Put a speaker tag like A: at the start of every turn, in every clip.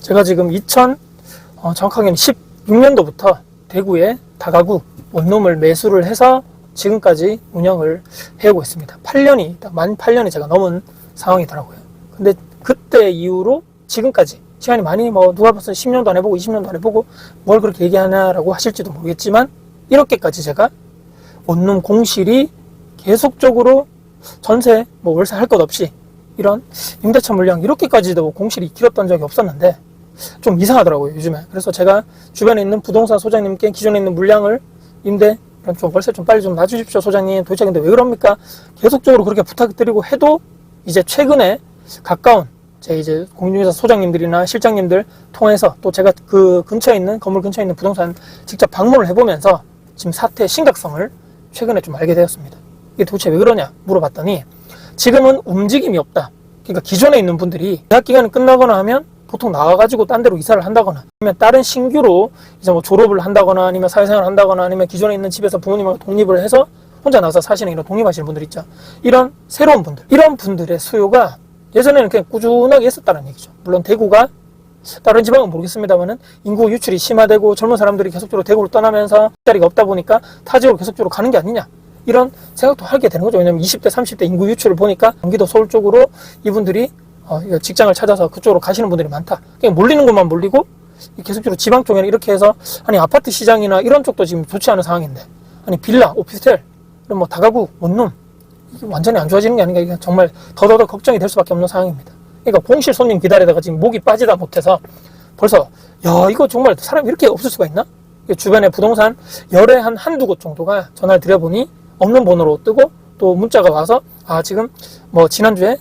A: 제가 지금 정확하게는 16년도부터 대구에 다가구 원룸을 매수를 해서 지금까지 운영을 해오고 있습니다. 8년이, 딱 만 8년이 제가 넘은 상황이더라고요. 근데 그때 이후로 지금까지 시간이 많이 누가 벌써 10년도 안 해보고 20년도 안 해보고 뭘 그렇게 얘기하냐라고 하실지도 모르겠지만, 이렇게까지 제가 원룸 공실이 계속적으로 전세, 월세 할 것 없이 이런 임대차 물량 이렇게까지도 공실이 길었던 적이 없었는데 좀 이상하더라고요, 요즘에. 그래서 제가 주변에 있는 부동산 소장님께 기존에 있는 물량을 임대, 이런 좀 월세 좀 빨리 좀 놔주십시오, 소장님. 도대체 근데 왜 그럽니까? 계속적으로 그렇게 부탁드리고 해도 이제 최근에 가까운 제 이제 공인중개사 소장님들이나 실장님들 통해서 또 제가 그 근처에 있는, 건물 근처에 있는 부동산 직접 방문을 해보면서 지금 사태의 심각성을 최근에 좀 알게 되었습니다. 이게 도대체 왜 그러냐 물어봤더니, 지금은 움직임이 없다. 그러니까 기존에 있는 분들이 계약 기간이 끝나거나 하면 보통 나와가지고 딴 데로 이사를 한다거나, 아니면 다른 신규로 이제 졸업을 한다거나, 아니면 사회생활을 한다거나, 아니면 기존에 있는 집에서 부모님하고 독립을 해서 혼자 나와서 사시는 이런 독립하시는 분들 있죠. 이런 새로운 분들, 이런 분들의 수요가 예전에는 그냥 꾸준하게 있었다는 얘기죠. 물론 대구가, 다른 지방은 모르겠습니다만은 인구 유출이 심화되고 젊은 사람들이 계속적으로 대구를 떠나면서 자리가 없다 보니까 타 지역으로 계속적으로 가는 게 아니냐, 이런 생각도 하게 되는 거죠. 왜냐면 20대 30대 인구 유출을 보니까 경기도 서울 쪽으로 이분들이 직장을 찾아서 그쪽으로 가시는 분들이 많다. 그냥 몰리는 것만 몰리고 계속적으로 지방 쪽에는 이렇게 해서, 아니 아파트 시장이나 이런 쪽도 지금 좋지 않은 상황인데, 아니 빌라, 오피스텔, 이런 다가구, 원룸 이게 완전히 안 좋아지는 게 아닌가, 이게 정말 더더더 걱정이 될 수밖에 없는 상황입니다. 그러니까 공실 손님 기다리다가 지금 목이 빠지다 못해서 벌써 이거 정말 사람이 이렇게 없을 수가 있나? 주변에 부동산 열에 한두 곳 정도가 전화를 드려보니 없는 번호로 뜨고, 또 문자가 와서 지금 지난주에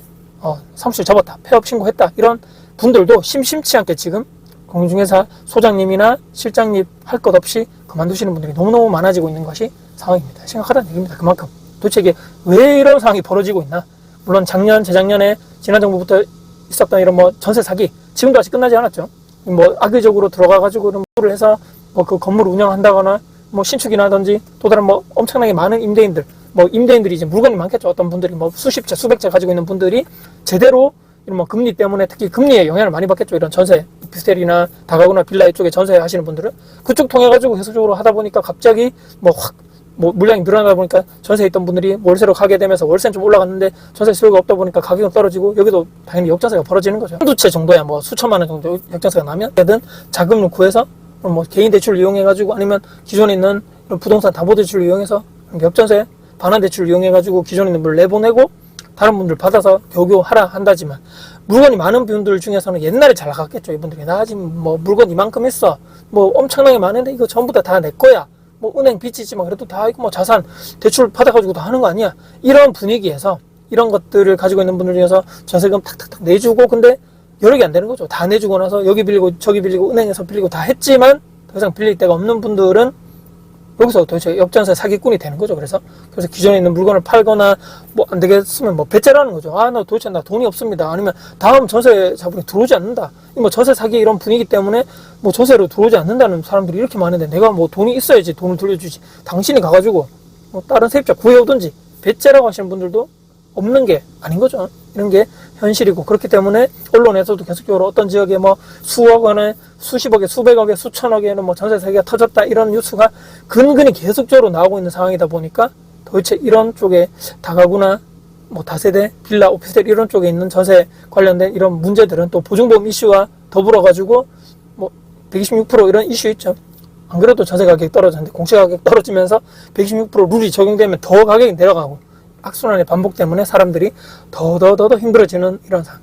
A: 사무실 접었다, 폐업 신고했다, 이런 분들도 심심치 않게 지금 공인중개사 소장님이나 실장님 할 것 없이 그만두시는 분들이 너무너무 많아지고 있는 것이 상황입니다. 심각하다는 얘기입니다. 그만큼 도대체 이게 왜 이런 상황이 벌어지고 있나? 물론 작년, 재작년에 지난 정부부터 있었던 이런 전세 사기, 지금도 아직 끝나지 않았죠. 악의적으로 들어가가지고 를 해서 그 건물을 운영한다거나 신축이라든지 또 다른 엄청나게 많은 임대인들, 임대인들이 이제 물건이 많겠죠. 어떤 분들이 수십 채, 수백 채 가지고 있는 분들이 제대로 이런 금리 때문에, 특히 금리에 영향을 많이 받겠죠. 이런 전세, 오피스텔이나 다가구나 빌라 이쪽에 전세 하시는 분들은 그쪽 통해 가지고 계속적으로 하다 보니까 갑자기 물량이 늘어나다 보니까 전세에 있던 분들이 월세로 가게 되면서 월세는 좀 올라갔는데 전세 수요가 없다 보니까 가격은 떨어지고, 여기도 당연히 역전세가 벌어지는 거죠. 한두 채 정도야 수천만 원 정도 역전세가 나면 자금을 구해서 개인 대출을 이용해가지고, 아니면 기존에 있는 부동산 담보대출을 이용해서 역전세, 반환대출을 이용해가지고 기존에 있는 물을 내보내고 다른 분들 받아서 겨우겨우 한다지만, 물건이 많은 분들 중에서는 옛날에 잘 나갔겠죠. 이분들이 나 지금 물건 이만큼 했어, 엄청나게 많은데 이거 전부 다 내 거야, 은행 빚이지만 그래도 다 이거 자산 대출 받아가지고 다 하는 거 아니야, 이런 분위기에서 이런 것들을 가지고 있는 분들 중에서 전세금 탁탁탁 내주고, 근데 여력이 안 되는 거죠. 다 내주고 나서 여기 빌리고 저기 빌리고 은행에서 빌리고 다 했지만 더 이상 빌릴 데가 없는 분들은 여기서 도대체 역전세 사기꾼이 되는 거죠. 그래서 기존에 있는 물건을 팔거나 안 되겠으면 배째라는 거죠. 나 도대체 돈이 없습니다. 아니면 다음 전세 자본이 들어오지 않는다. 전세 사기 이런 분위기 때문에 전세로 들어오지 않는다는 사람들이 이렇게 많은데, 내가 돈이 있어야지 돈을 돌려주지. 당신이 가가지고 다른 세입자 구해오든지, 배째라고 하시는 분들도 없는 게 아닌 거죠. 이런 게 현실이고, 그렇기 때문에 언론에서도 계속적으로 어떤 지역에 수억 원에, 수십억에, 수백억에, 수천억에는 전세 사기가 터졌다, 이런 뉴스가 근근히 계속적으로 나오고 있는 상황이다 보니까, 도대체 이런 쪽에 다가구나 다세대, 빌라, 오피스텔 이런 쪽에 있는 전세 관련된 이런 문제들은 또 보증보험 이슈와 더불어 가지고 126% 이런 이슈 있죠. 안 그래도 전세 가격이 떨어졌는데 공시 가격이 떨어지면서 126% 룰이 적용되면 더 가격이 내려가고, 악순환의 반복 때문에 사람들이 더 힘들어지는 이런 상황.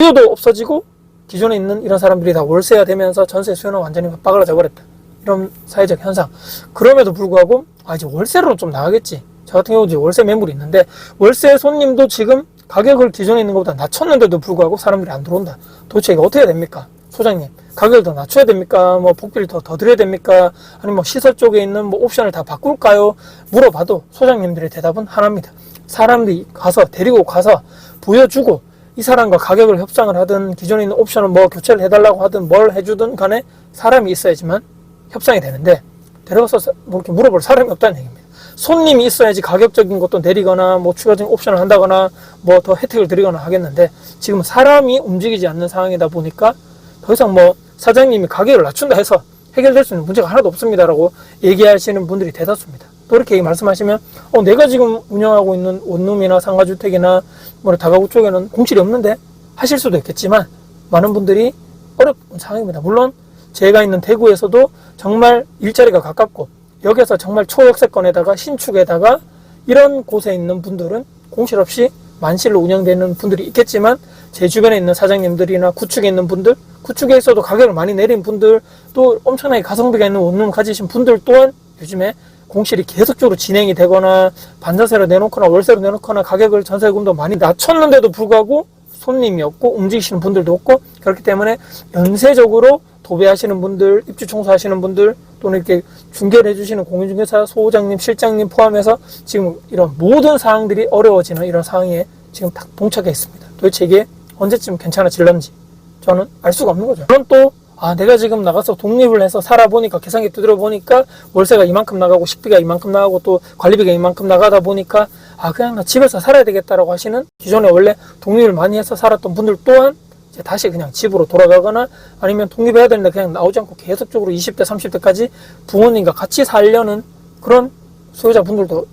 A: 수요도 없어지고 기존에 있는 이런 사람들이 다 월세화 되면서 전세 수요는 완전히 빠그라져 버렸다. 이런 사회적 현상. 그럼에도 불구하고 이제 월세로 좀 나가겠지. 저 같은 경우 이제 월세 매물이 있는데, 월세 손님도 지금 가격을 기존에 있는 것보다 낮췄는데도 불구하고 사람들이 안 들어온다. 도대체 이거 어떻게 해야 됩니까? 소장님, 가격을 더 낮춰야 됩니까? 복비를 더 드려야 됩니까? 아니면 시설 쪽에 있는 옵션을 다 바꿀까요? 물어봐도 소장님들의 대답은 하나입니다. 사람들이 데리고 가서 보여주고, 이 사람과 가격을 협상을 하든, 기존에 있는 옵션을 교체를 해달라고 하든 뭘 해주든 간에 사람이 있어야지만 협상이 되는데, 데려가서 이렇게 물어볼 사람이 없다는 얘기입니다. 손님이 있어야지 가격적인 것도 내리거나 뭐 추가적인 옵션을 한다거나 뭐 더 혜택을 드리거나 하겠는데, 지금 사람이 움직이지 않는 상황이다 보니까 더 이상 뭐 사장님이 가격을 낮춘다 해서 해결될 수 있는 문제가 하나도 없습니다라고 얘기하시는 분들이 대다수입니다. 또 이렇게 말씀하시면 내가 지금 운영하고 있는 원룸이나 상가주택이나 뭐 다가구 쪽에는 공실이 없는데 하실 수도 있겠지만, 많은 분들이 어려운 상황입니다. 물론 제가 있는 대구에서도 정말 일자리가 가깝고 여기서 정말 초역세권에다가 신축에다가 이런 곳에 있는 분들은 공실 없이 만실로 운영되는 분들이 있겠지만, 제 주변에 있는 사장님들이나 구축에 있는 분들, 구축에 있어도 가격을 많이 내린 분들, 또 엄청나게 가성비가 있는 원룸 가지신 분들 또한 요즘에 공실이 계속적으로 진행이 되거나 반전세로 내놓거나 월세로 내놓거나 가격을 전세금도 많이 낮췄는데도 불구하고 손님이 없고 움직이시는 분들도 없고, 그렇기 때문에 연쇄적으로 도배하시는 분들, 입주 청소하시는 분들, 또는 이렇게 중개를 해주시는 공인중개사 소장님, 실장님 포함해서 지금 이런 모든 사항들이 어려워지는 이런 상황에 지금 딱 봉착해 있습니다. 도대체 이게 언제쯤 괜찮아질런지 저는 알 수가 없는 거죠. 그럼 또 내가 지금 나가서 독립을 해서 살아보니까, 계산기 두드려 보니까 월세가 이만큼 나가고 식비가 이만큼 나가고 또 관리비가 이만큼 나가다 보니까 그냥 나 집에서 살아야 되겠다라고 하시는, 기존에 원래 독립을 많이 해서 살았던 분들 또한 이제 다시 그냥 집으로 돌아가거나, 아니면 독립해야 되는데 그냥 나오지 않고 계속적으로 20대 30대까지 부모님과 같이 살려는 그런 소유자분들도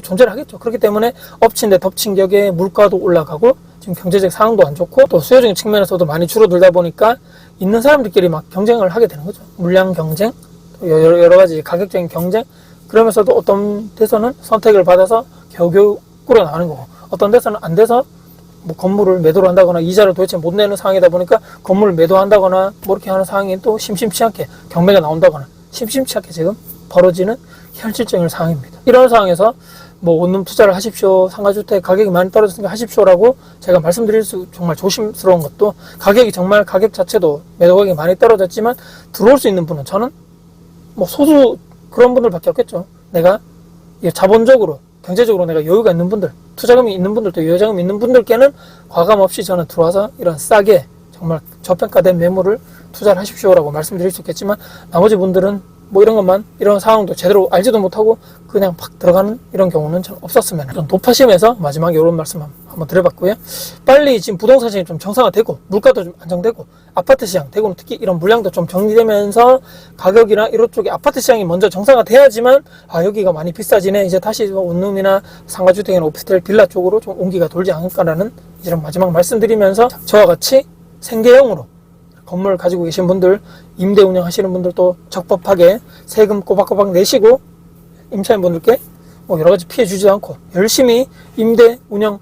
A: 존재를 하겠죠. 그렇기 때문에 엎친 데 덮친 격에 물가도 올라가고 지금 경제적 상황도 안 좋고 또 수요적인 측면에서도 많이 줄어들다 보니까 있는 사람들끼리 막 경쟁을 하게 되는 거죠. 물량 경쟁, 여러 가지 가격적인 경쟁. 그러면서도 어떤 데서는 선택을 받아서 겨우겨우 끌어나가는 거고, 어떤 데서는 안 돼서 뭐 건물을 매도를 한다거나 이자를 도대체 못 내는 상황이다 보니까 건물을 매도한다거나 뭐 이렇게 하는 상황이 또 심심치 않게 경매가 나온다거나 심심치 않게 지금 벌어지는 현실적인 상황입니다. 이런 상황에서 뭐 원룸 투자를 하십시오, 상가주택 가격이 많이 떨어졌으니까 하십시오라고 제가 말씀드릴 수 정말 조심스러운 것도, 가격이 정말 가격 자체도 매도 가격이 많이 떨어졌지만 들어올 수 있는 분은 저는 뭐 소수 그런 분들밖에 없겠죠. 내가 자본적으로 경제적으로 내가 여유가 있는 분들, 투자금이 있는 분들, 또 여유자금이 있는 분들께는 과감 없이 저는 들어와서 이런 싸게 정말 저평가된 매물을 투자를 하십시오라고 말씀드릴 수 있겠지만, 나머지 분들은 뭐 이런 것만, 이런 상황도 제대로 알지도 못하고 그냥 팍 들어가는 이런 경우는 좀 없었으면 좀 높아심에서 마지막에 이런 말씀 한번 드려봤고요. 빨리 지금 부동산 시장이 좀 정상화되고 물가도 좀 안정되고 아파트 시장, 대구는 특히 이런 물량도 좀 정리되면서 가격이나 이런 쪽에 아파트 시장이 먼저 정상화돼야지만 여기가 많이 비싸지네, 이제 다시 원룸이나 상가주택이나 오피스텔 빌라 쪽으로 좀 온기가 돌지 않을까라는 이런 마지막 말씀드리면서, 저와 같이 생계형으로 건물 가지고 계신 분들, 임대 운영하시는 분들도 적법하게 세금 꼬박꼬박 내시고 임차인분들께 뭐 여러 가지 피해 주지도 않고 열심히 임대 운영,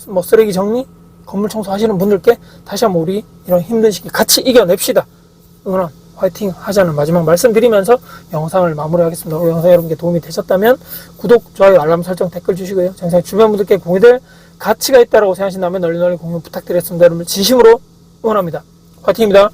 A: 뭐 쓰레기 정리, 건물 청소하시는 분들께 다시 한번 우리 이런 힘든 시기 같이 이겨냅시다. 응원, 화이팅 하자는 마지막 말씀드리면서 영상을 마무리하겠습니다. 영상 여러분께 도움이 되셨다면 구독, 좋아요, 알람 설정, 댓글 주시고요. 정상 주변 분들께 공유될 가치가 있다고 생각하신다면 널리 공유 부탁드리겠습니다. 여러분 진심으로 응원합니다. 화이팅입니다.